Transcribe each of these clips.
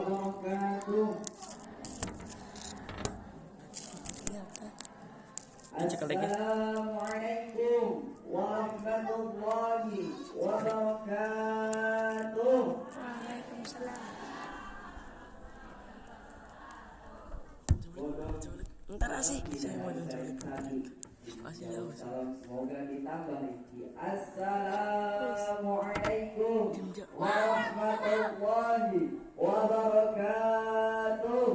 wabarakatuh. Assalamualaikum warahmatullahi wabarakatuh. Ntar asih saya mau menculik. Masih jauh. Semoga ditambah rezeki. Assalamualaikum warahmatullahi wabarakatuh.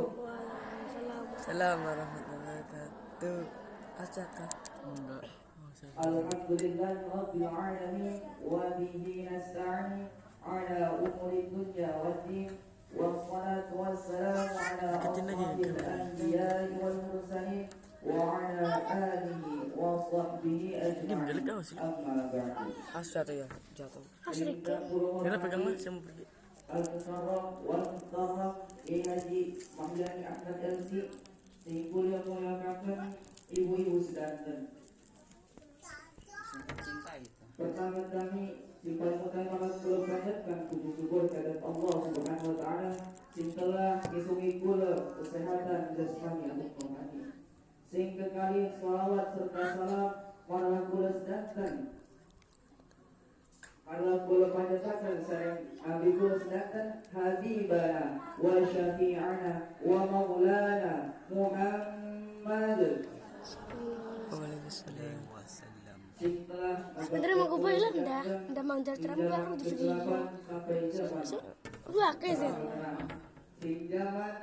Assalamualaikum warahmatullahi wabarakatuh. Acakah? Enggak. Alhamdulillah rabbil alamin wa bihi nasta'in ala umuri dunya waddin. Wassalatu wassalamu ala asyrafil anbiya'i wal mursalin wa ala alihi wa sahbihi ajma'in. Amma ba'du. Asa tuh ya jatuh. Kita Kira pegang mas yang mau pergi. Al-Mukarram wal Mukarram Haji Mahdani Ahmad LC Singkul yang muliakan ibu-ibu sedanten. Pertama kami simpan utama kalau panjatkan puji syukur kepada Allah Subhanahu wa taala sing telah ngisungi kula kesehatan jasmani anu rohani. Sing kekali selawat serta salam marang kula sedanten. Allah kula panjatkan sareng abdi kula sedanten habibana wa syafi'ana wa maulana Muhammad. Waalaikumsalam. Sebenarnya mau gue bilang dah manjar terang baru di sini. Dua kezen. Pinjaman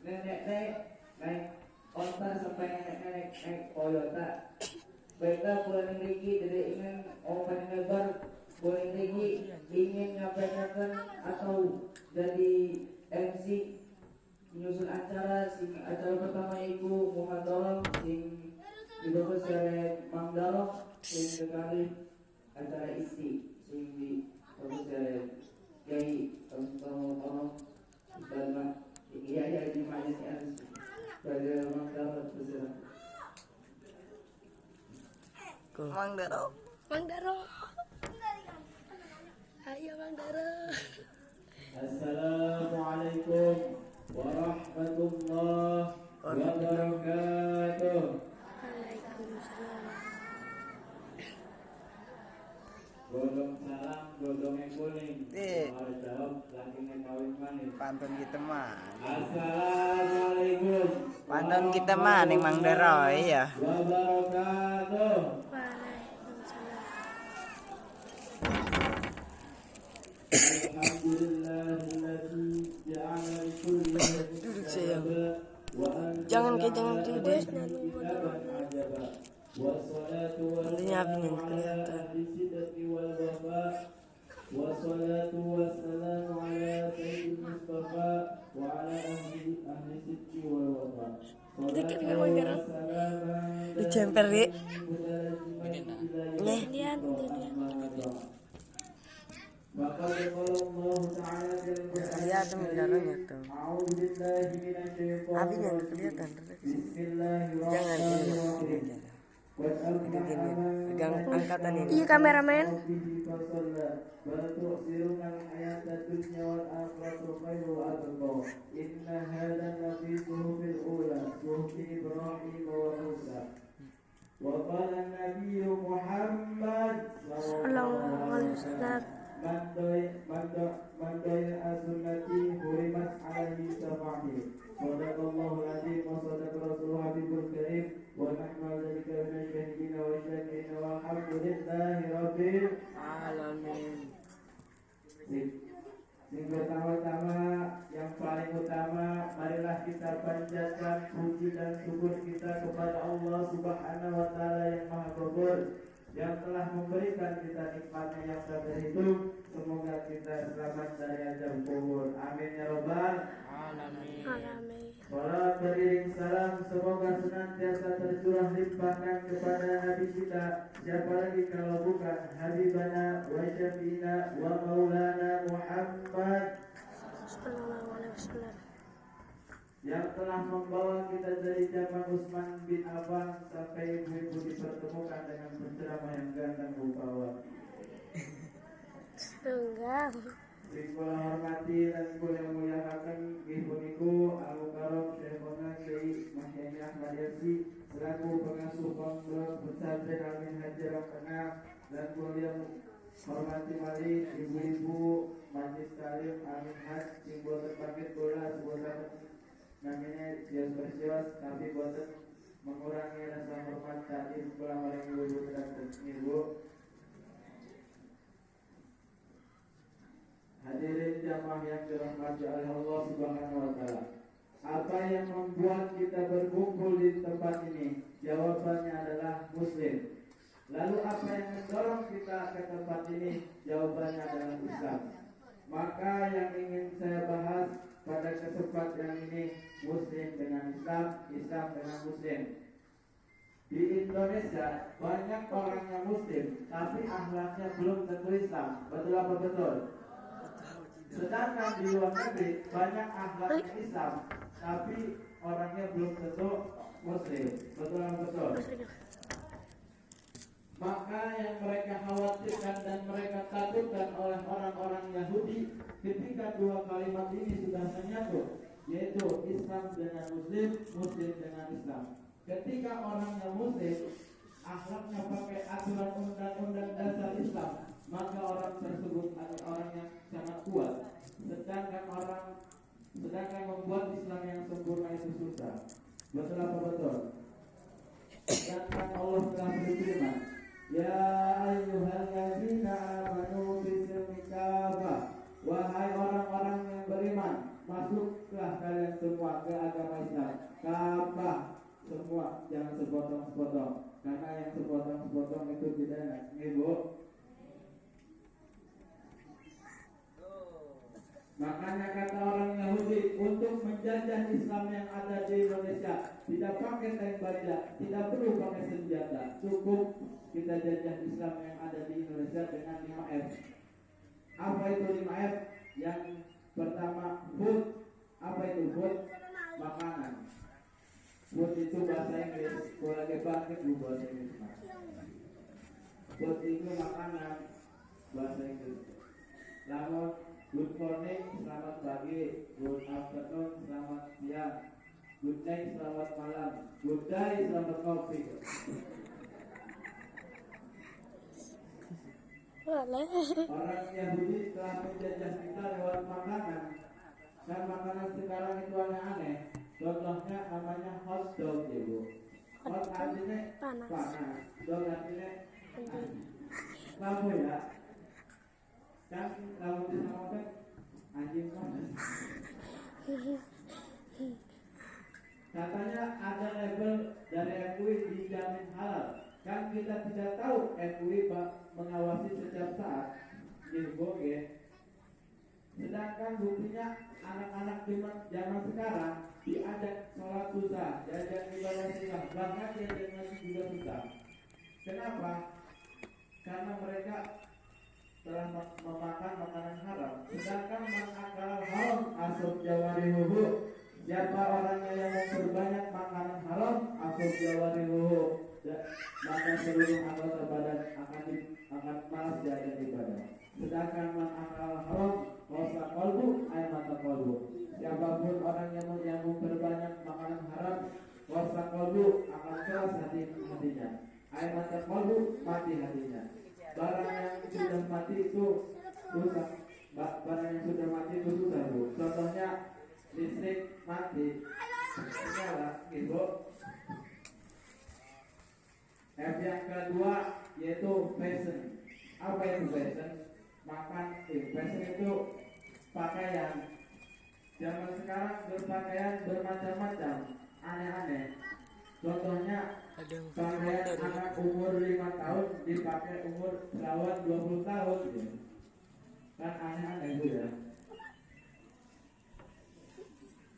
nenek naik onta sampai nenek naik Toyota. Baiklah bulan ini dari ingin orang lebar bulan ini ingin nyampaikan atau jadi MC menyusun acara acara pertama ibu Muhammad sing dibawa oleh Mang Darok sing sekali acara isi sing dibawa oleh Kiai tolong Ustaz iya di majelis MC pada Mang Darok bersama Mang Daro. Ayo Mang Daro. Assalamualaikum warahmatullahi wabarakatuh. Godong salam, godong yang kuning. Harus jawab, lagi ngekawin manis. Pantun kita mah. Assalamualaikum. Pantun kita mah ning Mang Daro iya. Wabarakatuh. Alhamdulillahilladzi ja'ala likulli Duduk sayang. Jangan duduk. Nantinya abis yang kelihatan. Wassalatu wassalamu ala sayyidil Mustafa wa ala ahli sidqi wal wafa. Dijemper ya. Nih. Lihat tuh darahnya tuh. Abi yang kelihatan. Jangan gini. Pegang angkatan ini. Iya kameramen. Mandoy asunati hurimat alaihi syafa'ati. Sadaqallahul azim wa sadaqa rasulul habibul karim wa nahnu dzalika min syahidina wa syakirina walhamdulillahi rabbil alamin. Yang pertama-tama, yang paling utama, marilah kita panjatkan puji dan syukur kita kepada Allah Subhanahu wa taala yang Maha Ghabur yang telah memberikan kita nikmatnya yang tak terhitung. Semoga kita selamat dari azab kubur. Amin ya rabbal alamin. Salam beriring salam semoga senantiasa tercurah limpahkan kepada Nabi kita. Siapa lagi kalau bukan Habibana wa Syafi'ina wa Maulana Muhammad Sallallahu alaihi wasallam. yang telah membawa kita dari zaman Utsman bin Affan sampai ibu-ibu dipertemukan dengan penceramah yang ganteng rupawan. Enggak. Sing kula hormati dan kula muliakan sing boten pakai bola boten namanya sios-sios tapi boten mengurangi rasa hormat tadi sekolah maring ibu dan ibu. Hadirin jamaah yang dirahmati oleh Allah Subhanahu wa taala. Apa yang membuat kita berkumpul di tempat ini? Jawabannya adalah Muslim. Lalu apa yang mendorong kita ke tempat ini? Jawabannya adalah Islam. Maka yang ingin saya bahas pada kesempatan ini, Muslim dengan Islam, Islam dengan Muslim. Di Indonesia banyak orang yang Muslim, tapi akhlaknya belum tentu Islam. Betul apa betul? Sedangkan di luar negeri banyak akhlaknya Islam, tapi orangnya belum tentu Muslim. Betul apa betul? Maka yang mereka khawatirkan dan mereka takutkan oleh orang-orang Yahudi ketika dua kalimat ini sudah menyatu, yaitu Islam dengan Muslim, Muslim dengan Islam. Ketika orang yang Muslim akhlaknya pakai aturan undang-undang dasar Islam, maka orang tersebut adalah orang yang sangat kuat. Sedangkan membuat Islam yang sempurna itu susah. Betul apa betul? Sedangkan Allah telah berfirman, ya ayyuhalladzina amanu bisilmi kafah, wahai orang-orang yang beriman, masuklah kalian semua ke agama Islam kafah, semua, jangan sepotong-sepotong, karena yang sepotong-sepotong itu tidak enak. Ibu, makanya kata orang Yahudi, untuk menjajah Islam yang ada di Indonesia tidak pakai tank baja, tidak perlu pakai senjata, cukup kita jajah Islam yang ada di Indonesia dengan 5F. Apa itu 5F? Yang pertama food. Apa itu food? Makanan. Food itu bahasa Inggris. Kalau lagi pakai bahasa Inggris. Food itu makanan bahasa Inggris. Lalu good morning, selamat pagi. Good afternoon, selamat siang. Good night, selamat malam. Good day, selamat kopi. Orang Yahudi telah menjajah kita lewat makanan. Dan makanan sekarang itu aneh-aneh. Contohnya namanya hot dog, ibu. Hot artinya panas, dog artinya kamu ya. Kan kalau disamakan anjing panas. Katanya ada label dari MUI dijamin halal. Kan kita tidak tahu MUI mengawasi setiap saat. Info ya. Sedangkan buktinya anak-anak zaman sekarang diajak sholat susah, diajak ibadah susah, bahkan diajak ngaji juga susah. Kenapa? Karena mereka telah memakan makanan haram. Sedangkan mengakal haram asal jawarihuhu. Siapa orangnya yang memperbanyak makanan haram asal jawarihuhu, maka seluruh anggota badan akan malas diajak ibadah. Sedangkan mengakal haram wasa qalbu ay mata qalbu. Siapapun orang yang memperbanyak makanan haram, wasa qalbu akan keras hatinya. Ay mata qalbu mati hatinya. Barang yang sudah mati itu rusak. Barang yang sudah mati itu susah, Bu. Contohnya listrik mati, nyala, gitu. F yang kedua yaitu fashion. Apa itu fashion? Fashion itu pakaian. Zaman sekarang berpakaian bermacam-macam, aneh-aneh. Contohnya pakaian anak umur 5 tahun dipakai umur perawan 20 tahun, ya. Kan aneh-aneh, Bu, ya.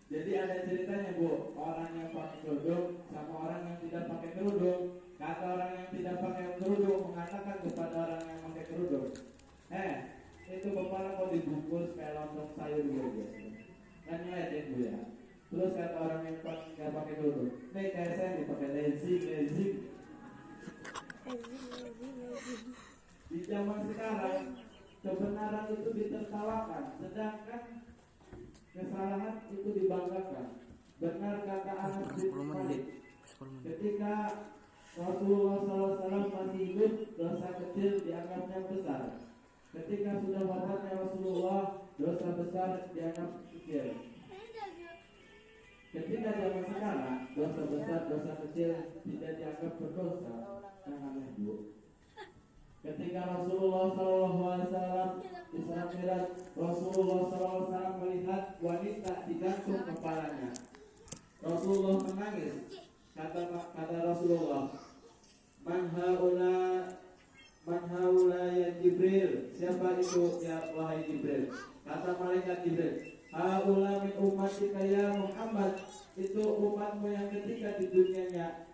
Jadi ada ceritanya, Bu, orang yang pakai kerudung sama orang yang tidak pakai kerudung. Kata orang yang tidak pakai kerudung mengatakan kepada orang yang pakai kerudung, itu kepala mau dibungkus kayak lontong sayur gitu. Kan ngeliatin, Bu, ya. Terus kata orang yang nggak pakai kerudung, nih kayak saya dipakai lezing. Di zaman sekarang kebenaran itu ditertawakan, sedangkan kesalahan itu dibanggakan. Benar kata Anas bin Malik, ketika Rasulullah SAW masih hidup, dosa kecil dianggapnya besar. Ketika sudah wafatnya Rasulullah, dosa besar dianggap kecil. Ketika zaman sekarang dosa besar, dosa kecil tidak dianggap berdosa, yang aneh bu. Ketika Rasulullah SAW di saat Mi'raj, Rasulullah SAW melihat wanita digantung kepalanya. Rasulullah menangis. Kata Rasulullah, Man haula ya Jibril. Siapa itu ya wahai Jibril? Kata malaikat Jibril, haula min ummatika ya Muhammad. Itu umatmu yang ketika di dunianya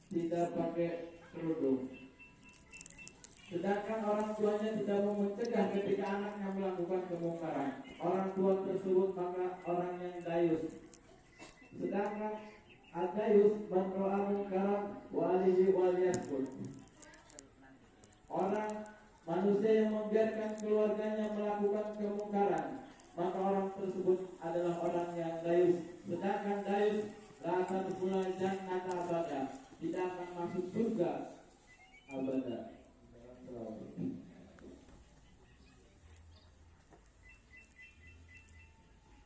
tidak pakai kerudung. Sedangkan orang tuanya tidak mau mencegah ketika anaknya melakukan kemungkaran. Orang tua tersebut maka orang yang dayus. Sedangkan ad-dayus man ra'a munkaran wa alihi wal yaskut. Orang manusia yang membiarkan keluarganya melakukan kemungkaran, maka orang tersebut adalah orang yang dayus. Sedangkan dayus la tadkhulul jannata abada, tidak akan masuk surga abada.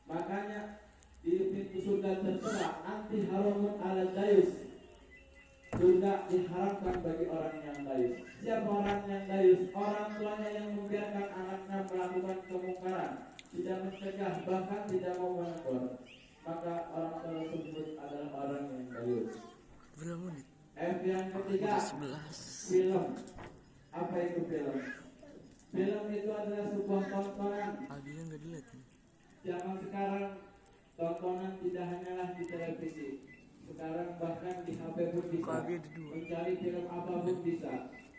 Makanya di pintu surga tertera anti haramun ala dayus. Surga diharamkan bagi orang yang dayus. Siapa orang yang dayus? Orang tuanya yang membiarkan anaknya melakukan kemungkaran, tidak mencegah, bahkan tidak mau menegur, maka orang tersebut adalah orang yang dayus. Berapa menit? F yang ketiga, 11. film. Apa itu film? Film itu adalah sebuah tontonan. Abinya nggak dilihat. Zaman sekarang tontonan tidak hanyalah di televisi. Sekarang bahkan di HP pun bisa. Mencari film apapun bisa.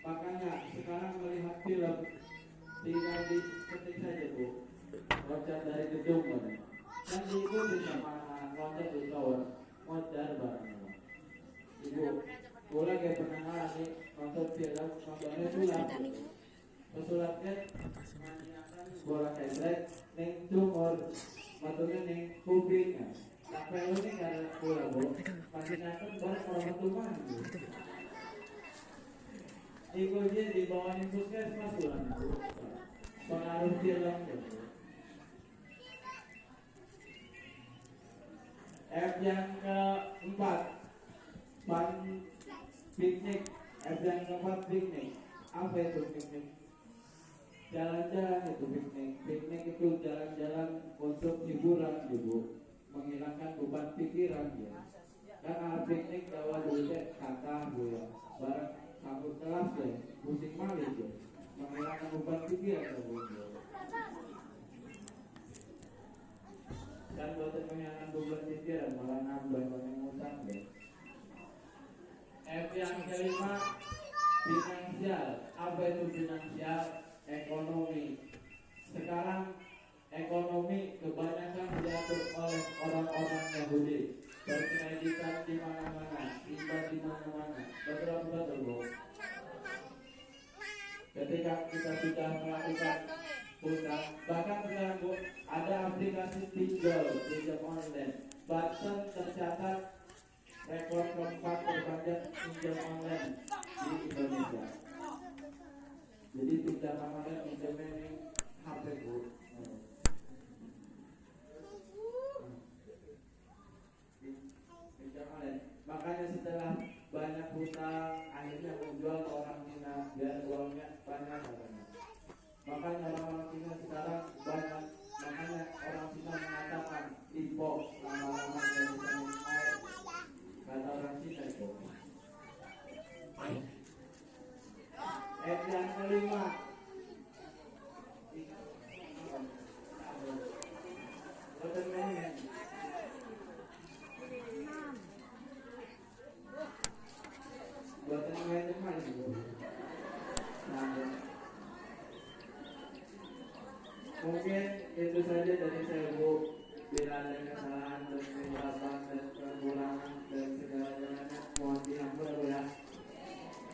Makanya sekarang melihat film tinggal diketik saja bu. Loncat dari gedung kan. Dan diikuti sama loncat di tower. Modal barang. Ibu, boleh kayak pernah ngalami nonton film, nontonnya sulap. Pesulapnya menanyakan bola keslek, neng tumor, matanya neng kupingnya. Sampai lu nih karena bola bu, menanyakan bola orang tuman. Ibu dia dibawain puskesmas bulan itu. Pengaruh film gitu. F yang keempat, piknik. F yang keempat, piknik. Apa itu piknik? Jalan-jalan itu piknik. Piknik itu jalan-jalan untuk hiburan ibu, menghilangkan beban pikiran ya. Kan piknik awal dulu kata bu ya, bareng sambut kelas ya, pusing malih ya, menghilangkan beban pikiran ya bu. Dan buat menghilangkan beban pikiran malah nambah banyak utang ya. F yang kelima, finansial. Apa itu finansial? Ekonomi. Sekarang ekonomi kebanyakan diatur oleh orang-orang Yahudi. Berkreditan di mana-mana, riba di mana-mana. Betul bu. Ketika kita sudah melakukan hutang, bahkan sekarang bu ada aplikasi pinjol online. Banten tercatat rekor keempat terbanyak pinjol online di Indonesia. Jadi tidak namanya pinjamnya ini HP bu. Pinjam online. Makanya setelah banyak hutang, akhirnya menjual ke orang Cina biar uangnya banyak katanya. Makanya orang-orang Cina sekarang banyak. Makanya orang Cina mengatakan impor lama-lama dari vitamin A. Kata orang Cina itu. Yang kelima, mungkin itu saja dari saya bu. Bila ada kesalahan dan kesilapan dan kekurangan dan segala-galanya mohon diampuni bu ya.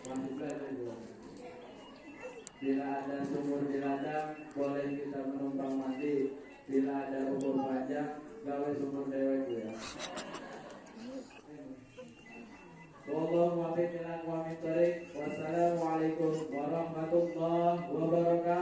Masih belajar bu. Bila ada sumur di ladang, boleh kita menumpang mandi. Bila ada umur panjang, gawe sumur dewek ya. Wassalamualaikum warahmatullahi wabarakatuh.